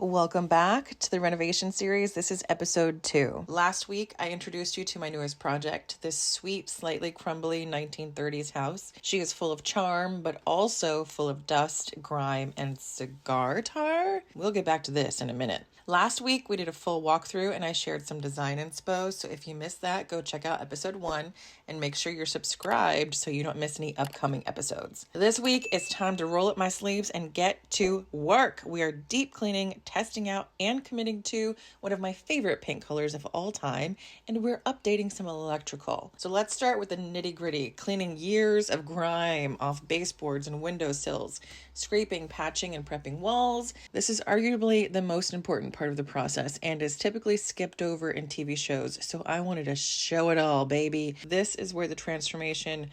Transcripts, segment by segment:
Welcome back to the renovation series. This is episode 2. Last week, I introduced you to my newest project, this sweet, slightly crumbly 1930s house. She is full of charm, but also full of dust, grime, and cigar tar. We'll get back to this in a minute. Last week, we did a full walkthrough and I shared some design inspo. So if you missed that, go check out episode 1 and make sure you're subscribed so you don't miss any upcoming episodes. This week, it's time to roll up my sleeves and get to work. We are deep cleaning, testing out, and committing to one of my favorite paint colors of all time, and we're updating some electrical. So let's start with the nitty-gritty, cleaning years of grime off baseboards and windowsills, scraping, patching, and prepping walls. This is arguably the most important part of the process and is typically skipped over in TV shows, so I wanted to show it all, baby. This is where the transformation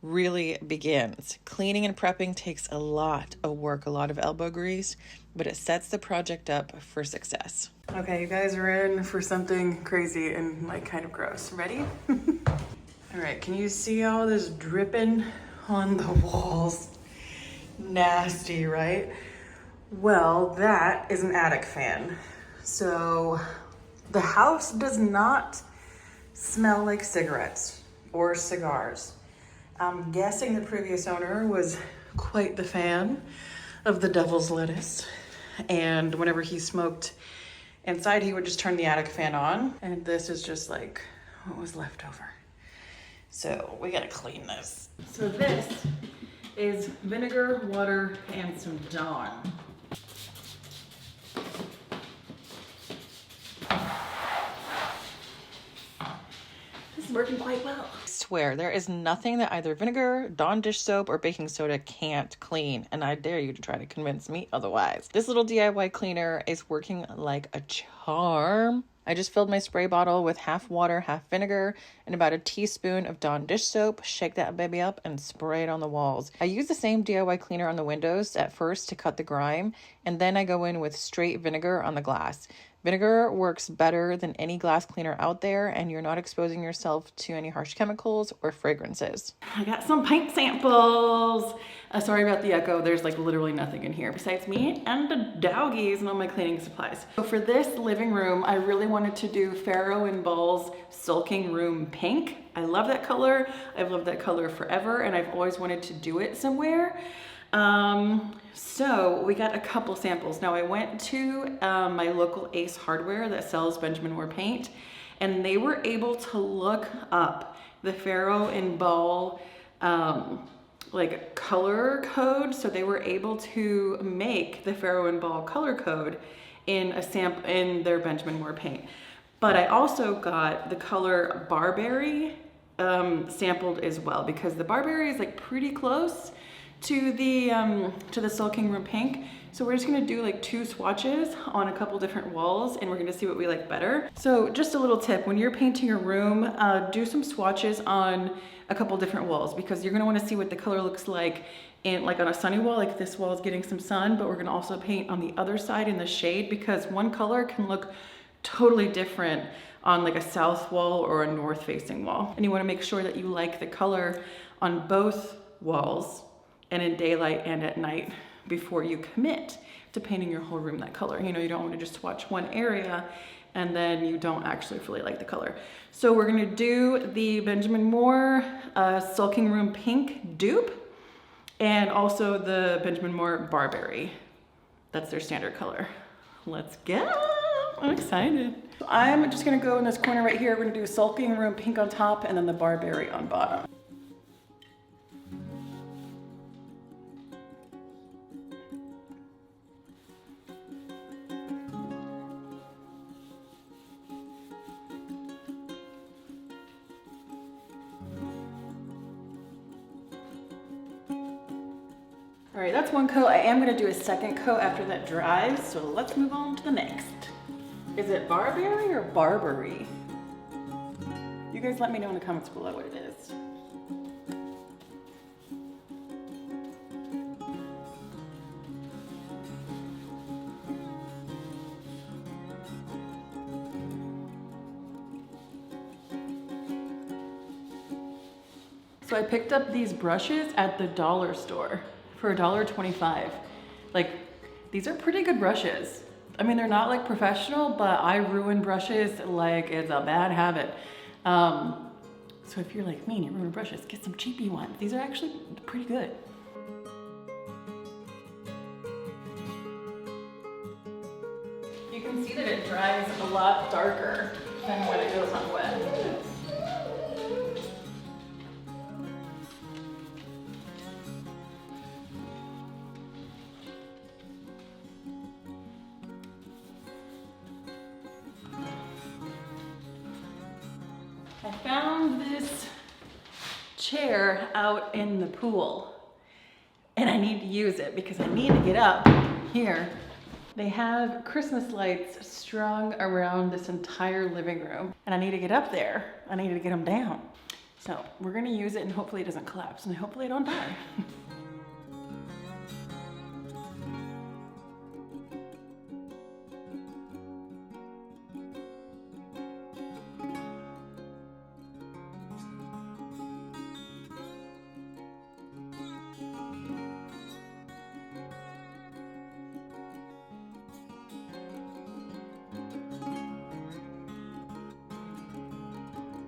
really begins. Cleaning and prepping takes a lot of work, a lot of elbow grease, but it sets the project up for success. Okay, you guys are in for something crazy and like kind of gross. Ready? All right, can you see all this dripping on the walls? Nasty, right? Well, that is an attic fan. So the house does not smell like cigarettes or cigars. I'm guessing the previous owner was quite the fan of the devil's lettuce. And whenever he smoked inside, he would just turn the attic fan on. And this is just like what was left over. So we gotta clean this. So this is vinegar, water, and some Dawn. This is working quite well. I swear, there is nothing that either vinegar, Dawn dish soap, or baking soda can't clean, and I dare you to try to convince me otherwise. This little DIY cleaner is working like a charm. I just filled my spray bottle with half water, half vinegar, and about a teaspoon of Dawn dish soap. Shake that baby up and spray it on the walls. I use the same DIY cleaner on the windows at first to cut the grime, and then I go in with straight vinegar on the glass. Vinegar works better than any glass cleaner out there, and you're not exposing yourself to any harsh chemicals or fragrances. I got some paint samples. Sorry about the echo. There's like literally nothing in here besides me and the doggies and all my cleaning supplies. So for this living room, I really wanted to do Farrow Ball's Sulking Room Pink. I love that color. I've loved that color forever, and I've always wanted to do it somewhere. So we got a couple samples. Now I went to my local Ace Hardware that sells Benjamin Moore paint, and they were able to look up the Farrow Ball like color code. So they were able to make the Farrow Ball color code in a sample in their Benjamin Moore paint. But I also got the color Barberry sampled as well, because the Barberry is like pretty close to the Sulking Room Pink. So we're just gonna do like 2 swatches on a couple different walls, and we're gonna see what we like better. So just a little tip, when you're painting your room, do some swatches on a couple different walls, because you're gonna wanna see what the color looks like in like on a sunny wall, like this wall is getting some sun, but we're gonna also paint on the other side in the shade, because one color can look totally different on like a south wall or a north facing wall. And you wanna make sure that you like the color on both walls and in daylight and at night before you commit to painting your whole room that color. You know, you don't want to just swatch one area and then you don't actually fully like the color. So we're gonna do the Benjamin Moore Sulking Room Pink dupe, and also the Benjamin Moore Barberry. That's their standard color. Let's go, I'm excited. So I'm just gonna go in this corner right here. We're gonna do Sulking Room Pink on top and then the Barberry on bottom. All right, that's one coat. I am gonna do a second coat after that dries, so let's move on to the next. Is it Barberry or Barberry? You guys let me know in the comments below what it is. So I picked up these brushes at the dollar store for $1.25. Like, these are pretty good brushes. I mean, they're not like professional, but I ruin brushes like it's a bad habit. So if you're like me and you ruin brushes, get some cheapy ones. These are actually pretty good. You can see that it dries a lot darker than when it goes on wet. I found this chair out in the pool and I need to use it because I need to get up here. They have Christmas lights strung around this entire living room and I need to get up there. I need to get them down. So we're gonna use it and hopefully it doesn't collapse and hopefully I don't die.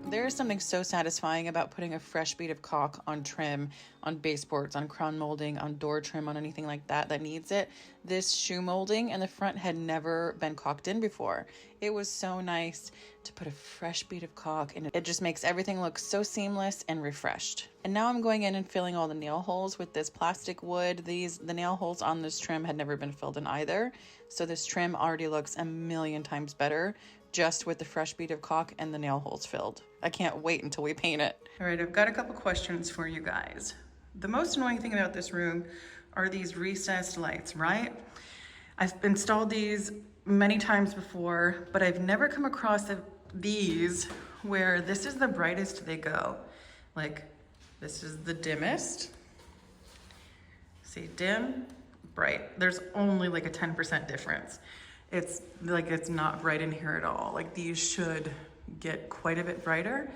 There is something so satisfying about putting a fresh bead of caulk on trim, on baseboards, on crown molding, on door trim, on anything like that that needs it. This shoe molding in the front had never been caulked in before. It was so nice to put a fresh bead of caulk and it just makes everything look so seamless and refreshed. And now I'm going in and filling all the nail holes with this plastic wood. The nail holes on this trim had never been filled in either. So this trim already looks a million times better just with the fresh bead of caulk and the nail holes filled. I can't wait until we paint it. All right, I've got a couple questions for you guys. The most annoying thing about this room are these recessed lights, right? I've installed these many times before, but I've never come across these where this is the brightest they go. Like, this is the dimmest. See, dim, bright. There's only like a 10% difference. It's like, it's not bright in here at all. Like these should get quite a bit brighter.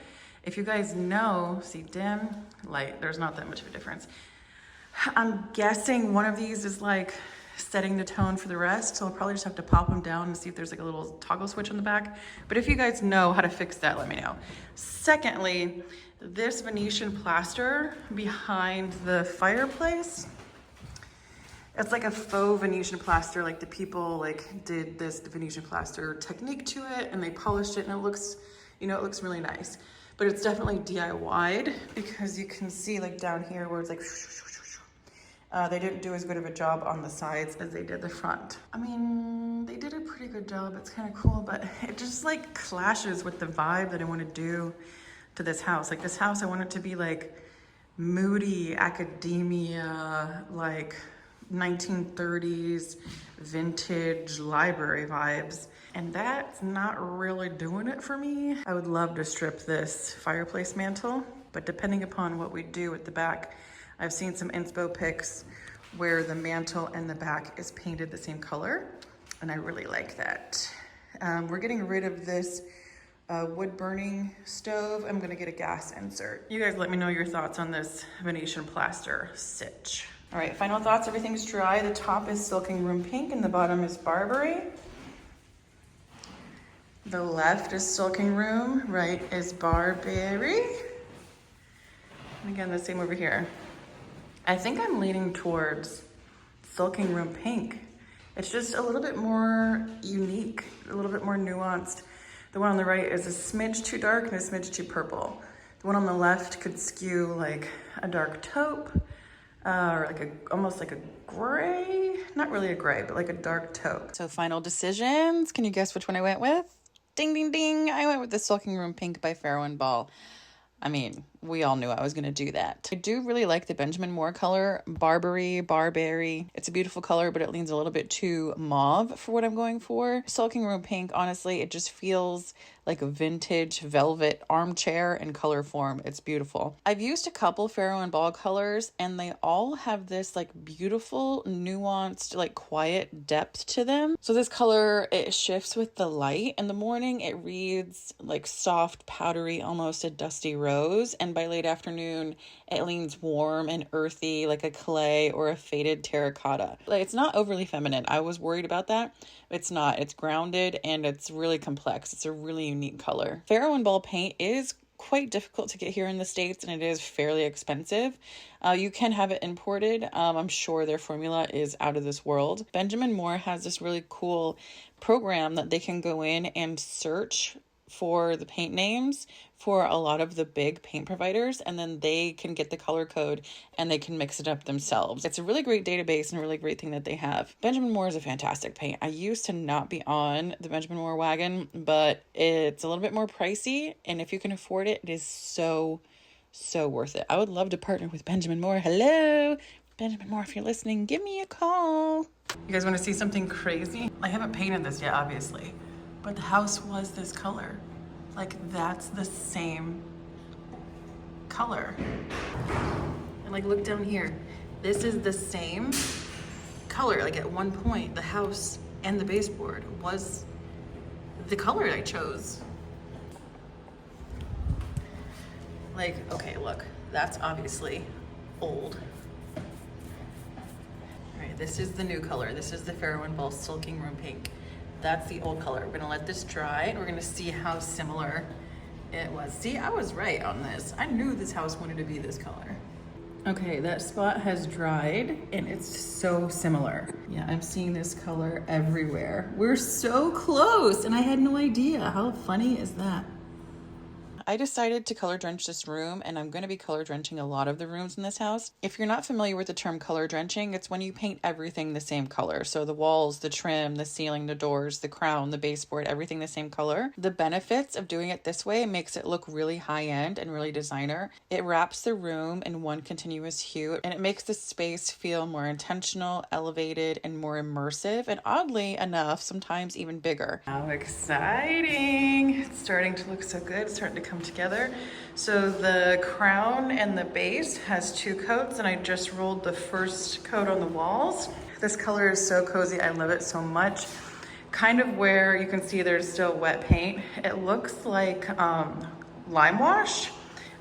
If you guys know, see dim, light, there's not that much of a difference. I'm guessing one of these is like setting the tone for the rest. So I'll probably just have to pop them down and see if there's like a little toggle switch on the back. But if you guys know how to fix that, let me know. Secondly, this Venetian plaster behind the fireplace, it's like a faux Venetian plaster, like the people like did this Venetian plaster technique to it and they polished it and it looks, you know, it looks really nice. But it's definitely DIY'd because you can see like down here where it's like, they didn't do as good of a job on the sides as they did the front. I mean, they did a pretty good job. It's kind of cool, but it just like clashes with the vibe that I want to do to this house. Like this house, I want it to be like moody academia, like 1930s vintage library vibes, and that's not really doing it for me. I would love to strip this fireplace mantle, but depending upon what we do at the back, I've seen some inspo pics where the mantle and the back is painted the same color, and I really like that. We're getting rid of this wood burning stove. I'm gonna get a gas insert. You guys let me know your thoughts on this Venetian plaster sitch. All right, final thoughts, everything's dry. The top is Sulking Room Pink and the bottom is Barberry. The left is Sulking Room, right is Barberry. And again, the same over here. I think I'm leaning towards Sulking Room Pink. It's just a little bit more unique, a little bit more nuanced. The one on the right is a smidge too dark and a smidge too purple. The one on the left could skew like a dark taupe, or like almost like a gray, not really a gray, but like a dark taupe. So final decisions. Can you guess which one I went with? Ding, ding, ding. I went with the Sulking Room Pink by Farrow Ball. I mean, we all knew I was going to do that. I do really like the Benjamin Moore color, Barberry. It's a beautiful color, but it leans a little bit too mauve for what I'm going for. Sulking Room Pink, honestly, it just feels like a vintage velvet armchair in color form. It's beautiful. I've used a couple Farrow Ball colors and they all have this like beautiful, nuanced, like quiet depth to them. So this color, it shifts with the light. In the morning, it reads like soft, powdery, almost a dusty rose. And and by late afternoon, it leans warm and earthy like a clay or a faded terracotta. Like, it's not overly feminine. I was worried about that. It's not. It's grounded and it's really complex. It's a really unique color. Farrow Ball paint is quite difficult to get here in the States, and it is fairly expensive. You can have it imported. I'm sure their formula is out of this world. Benjamin Moore has this really cool program that they can go in and search for the paint names for a lot of the big paint providers, and then they can get the color code and they can mix it up themselves. It's a really great database and a really great thing that they have. Benjamin Moore is a fantastic paint. I used to not be on the Benjamin Moore wagon, but it's a little bit more pricey, and if you can afford it, it is so worth it. I would love to partner with Benjamin Moore. Hello, Benjamin Moore, if you're listening, give me a call. You guys want to see something crazy? I haven't painted this yet, obviously, but the house was this color. Like, that's the same color. And like, look down here. This is the same color. Like, at one point, the house and the baseboard was the color I chose. Like, okay, look, that's obviously old. All right, this is the new color. This is the Farrow Ball Sulking Room Pink. That's the old color. We're gonna let this dry and we're gonna see how similar it was. See, I was right on this. I knew this house wanted to be this color. Okay, that spot has dried and it's so similar. Yeah, I'm seeing this color everywhere. We're so close and I had no idea. How funny is that? I decided to color drench this room, and I'm going to be color drenching a lot of the rooms in this house. If you're not familiar with the term color drenching, it's when you paint everything the same color. So the walls, the trim, the ceiling, the doors, the crown, the baseboard, everything the same color. The benefits of doing it this way makes it look really high end and really designer. It wraps the room in one continuous hue, and it makes the space feel more intentional, elevated, and more immersive, and oddly enough, sometimes even bigger. How exciting! It's starting to look so good. It's starting to come together. So the crown and the base has 2 coats, and I just rolled the first coat on the walls. This color is so cozy. I love it so much. Kind of where you can see there's still wet paint. It looks like lime wash.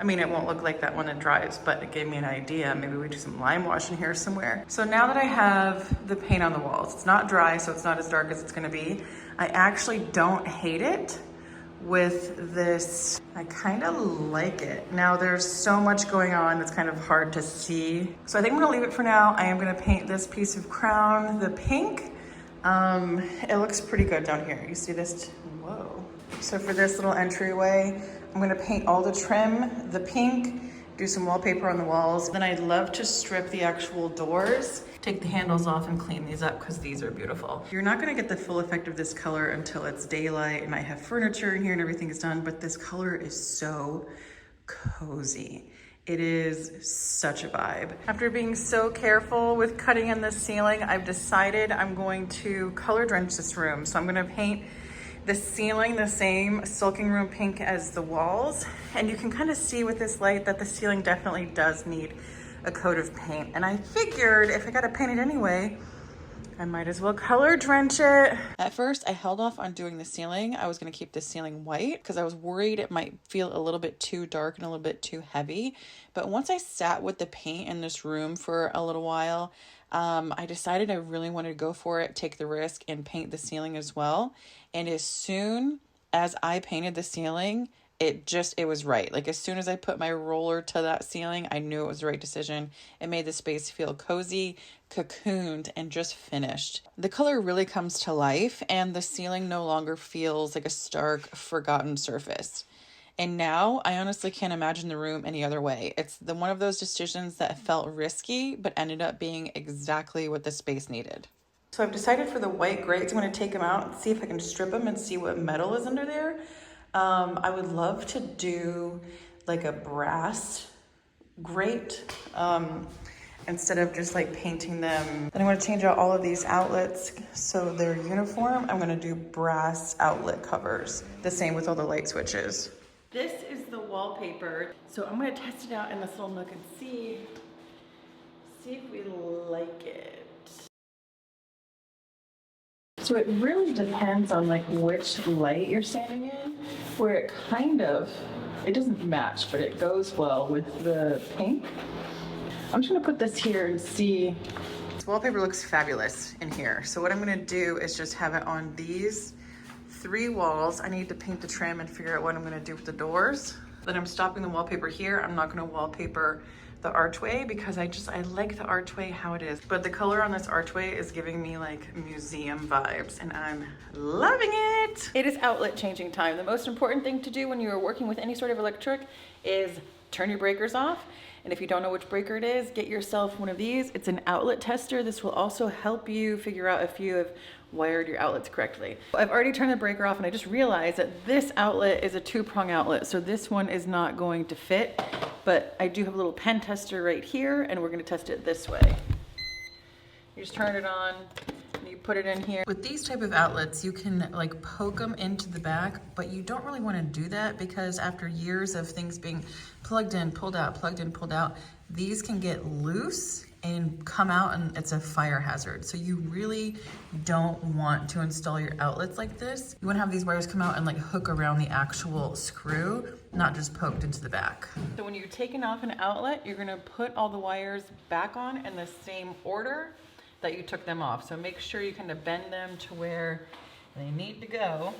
I mean, it won't look like that when it dries, but it gave me an idea. Maybe we do some lime wash in here somewhere. So now that I have the paint on the walls, it's not dry, so it's not as dark as it's gonna be. I actually don't hate it with this. I kind of like it. Now there's so much going on, it's kind of hard to see. So I think I'm gonna leave it for now. I am gonna paint this piece of crown the pink. It looks pretty good down here. You see this? Whoa. So for this little entryway, I'm gonna paint all the trim the pink, do some wallpaper on the walls. Then I'd love to strip the actual doors, take the handles off and clean these up because these are beautiful. You're not gonna get the full effect of this color until it's daylight and I have furniture in here and everything is done, but this color is so cozy. It is such a vibe. After being so careful with cutting in the ceiling, I've decided I'm going to color drench this room. So I'm gonna paint the ceiling the same Sulking Room Pink as the walls. And you can kind of see with this light that the ceiling definitely does need a coat of paint. And I figured if I gotta paint it anyway, I might as well color drench it. At first, I held off on doing the ceiling. I was gonna keep the ceiling white because I was worried it might feel a little bit too dark and a little bit too heavy. But once I sat with the paint in this room for a little while, I decided I really wanted to go for it, take the risk, and paint the ceiling as well. And as soon as I painted the ceiling, it was right. Like, as soon as I put my roller to that ceiling, I knew it was the right decision. It made the space feel cozy, cocooned, and just finished. The color really comes to life, and the ceiling no longer feels like a stark, forgotten surface. And now I honestly can't imagine the room any other way. It's one of those decisions that felt risky, but ended up being exactly what the space needed. So I've decided for the white grates, I'm going to take them out and see if I can strip them and see what metal is under there. I would love to do like a brass grate instead of just like painting them. Then I'm going to change out all of these outlets so they're uniform. I'm going to do brass outlet covers. The same with all the light switches. This is the wallpaper. So I'm going to test it out in this little nook and see if we like it. So it really depends on like which light you're standing in, where it it doesn't match, but it goes well with the pink. I'm just gonna put this here and see. This wallpaper looks fabulous in here. So what I'm gonna do is just have it on these 3 walls. I need to paint the trim and figure out what I'm gonna do with the doors. Then I'm stopping the wallpaper here. I'm not gonna wallpaper the archway because I like the archway how it is. But the color on this archway is giving me like museum vibes and I'm loving it. It is outlet changing time. The most important thing to do when you're working with any sort of electric is turn your breakers off. And if you don't know which breaker it is, get yourself one of these. It's an outlet tester. This will also help you figure out if you have wired your outlets correctly. I've already turned the breaker off and I just realized that this outlet is a 2-prong outlet. So this one is not going to fit, but I do have a little pen tester right here and we're gonna test it this way. You just turn it on and you put it in here. With these type of outlets, you can like poke them into the back, but you don't really wanna do that because after years of things being plugged in, pulled out, plugged in, pulled out, these can get loose and come out and it's a fire hazard. So you really don't want to install your outlets like this. You wanna have these wires come out and like hook around the actual screw, not just poked into the back. So when you're taking off an outlet, you're gonna put all the wires back on in the same order that you took them off. So make sure you kind of bend them to where they need to go.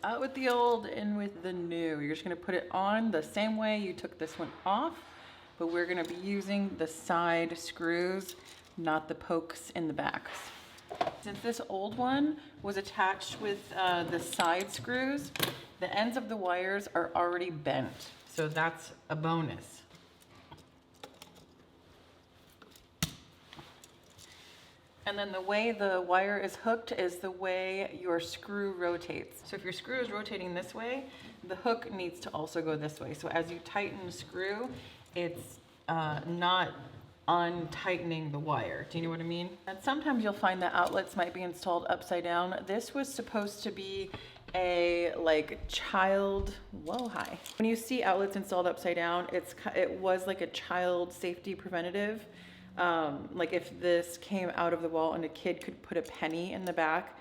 Out with the old, in with the new. You're just gonna put it on the same way you took this one off, but we're gonna be using the side screws, not the pokes in the backs. Since this old one was attached with the side screws, the ends of the wires are already bent. So that's a bonus. And then the way the wire is hooked is the way your screw rotates. So if your screw is rotating this way, the hook needs to also go this way. So as you tighten the screw, it's not untightening the wire. Do you know what I mean? And sometimes you'll find that outlets might be installed upside down. This was supposed to be a like child, whoa, hi. When you see outlets installed upside down, it was like a child safety preventative. Like if this came out of the wall and a kid could put a penny in the back,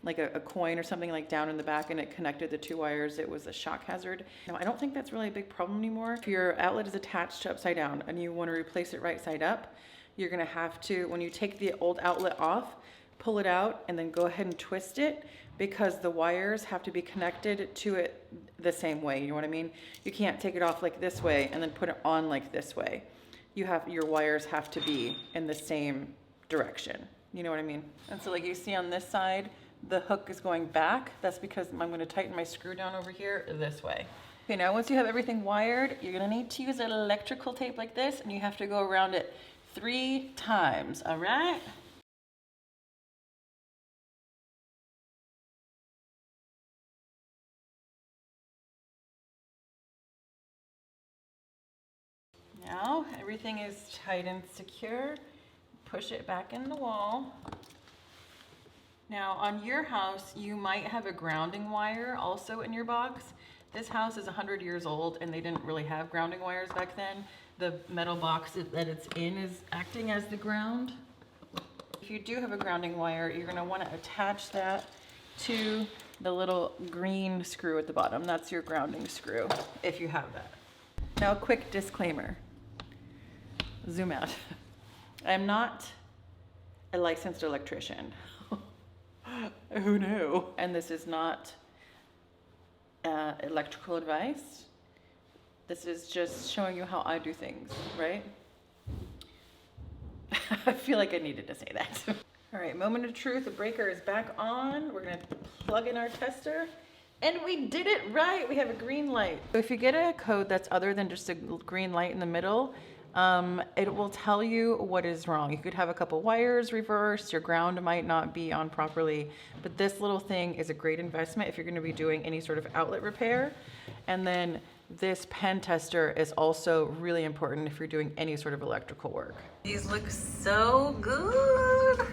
like a coin or something like down in the back and it connected the 2 wires, it was a shock hazard. Now, I don't think that's really a big problem anymore. If your outlet is attached to upside down and you want to replace it right side up, you're going to have to, when you take the old outlet off, pull it out and then go ahead and twist it because the wires have to be connected to it the same way. You know what I mean? You can't take it off like this way and then put it on like this way. Your wires have to be in the same direction. You know what I mean? And so like you see on this side, the hook is going back. That's because I'm going to tighten my screw down over here this way. Okay, now once you have everything wired, you're going to need to use an electrical tape like this and you have to go around it 3 times, all right? Now everything is tight and secure. Push it back in the wall. Now on your house, you might have a grounding wire also in your box. This house is 100 years old and they didn't really have grounding wires back then. The metal box that it's in is acting as the ground. If you do have a grounding wire, you're gonna wanna attach that to the little green screw at the bottom. That's your grounding screw, if you have that. Now a quick disclaimer. Zoom out. I'm not a licensed electrician. Who knew? And this is not electrical advice. This is just showing you how I do things, right? I feel like I needed to say that. All right, moment of truth. The breaker is back on. We're gonna plug in our tester. And we did it right. We have a green light. If you get a code that's other than just a green light in the middle, it will tell you what is wrong. You could have a couple wires reversed, your ground might not be on properly, but this little thing is a great investment if you're gonna be doing any sort of outlet repair. And then this pen tester is also really important if you're doing any sort of electrical work. These look so good.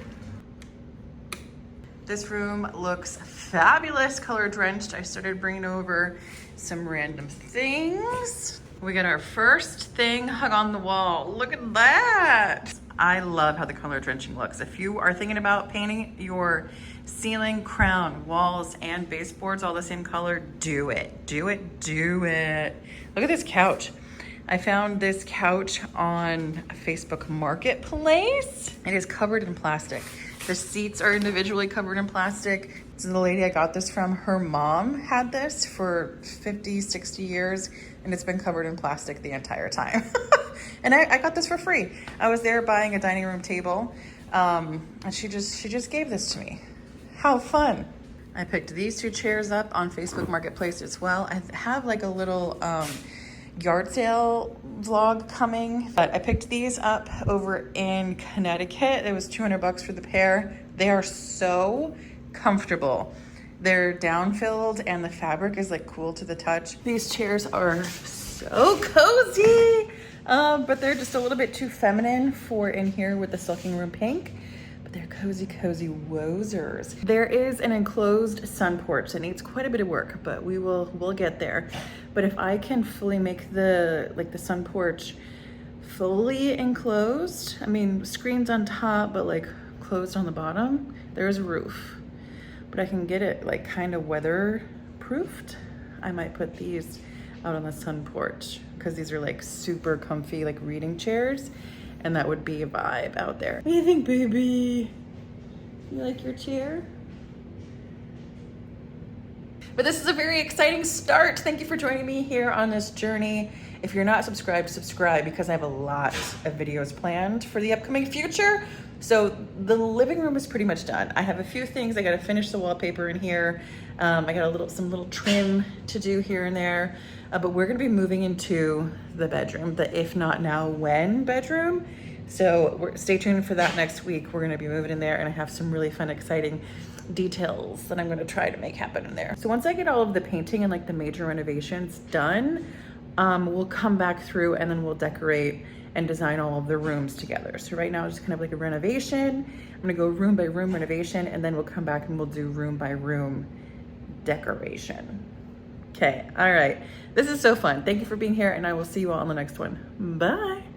This room looks fabulous, color drenched. I started bringing over some random things. We got our first thing hung on the wall. Look at that. I love how the color drenching looks. If you are thinking about painting your ceiling, crown, walls, and baseboards all the same color, do it. Do it, do it. Look at this couch. I found this couch on Facebook Marketplace. It is covered in plastic. The seats are individually covered in plastic. So the lady I got this from, her mom had this for 50, 60 years, and it's been covered in plastic the entire time. And I got this for free. I was there buying a dining room table, and she just gave this to me. How fun. I picked these two chairs up on Facebook Marketplace as well. I have like a little yard sale vlog coming, but I picked these up over in Connecticut. It was $200 for the pair. They are so comfortable. They're down-filled and the fabric is like cool to the touch. These chairs are so cozy, but they're just a little bit too feminine for in here with the Sulking Room Pink. But they're cozy, cozy wozers. There is an enclosed sun porch that needs quite a bit of work, but we'll get there. But if I can fully make the sun porch fully enclosed, I mean, screens on top, but like closed on the bottom, there's a roof. But I can get it like kind of weather proofed. I might put these out on the sun porch because these are like super comfy, like reading chairs. And that would be a vibe out there. What do you think, baby? You like your chair? But this is a very exciting start. Thank you for joining me here on this journey. If you're not subscribed, subscribe because I have a lot of videos planned for the upcoming future. So the living room is pretty much done. I have a few things. I gotta finish the wallpaper in here. I got some little trim to do here and there. But we're gonna be moving into the bedroom, the if not now, when bedroom. So stay tuned for that next week. We're gonna be moving in there and I have some really fun, exciting details that I'm gonna try to make happen in there. So once I get all of the painting and like the major renovations done, we'll come back through and then we'll decorate and design all of the rooms together. So right now it's just kind of like a renovation. I'm gonna go room by room renovation and then we'll come back and we'll do room by room decoration. Okay, all right. This is so fun. Thank you for being here and I will see you all on the next one. Bye.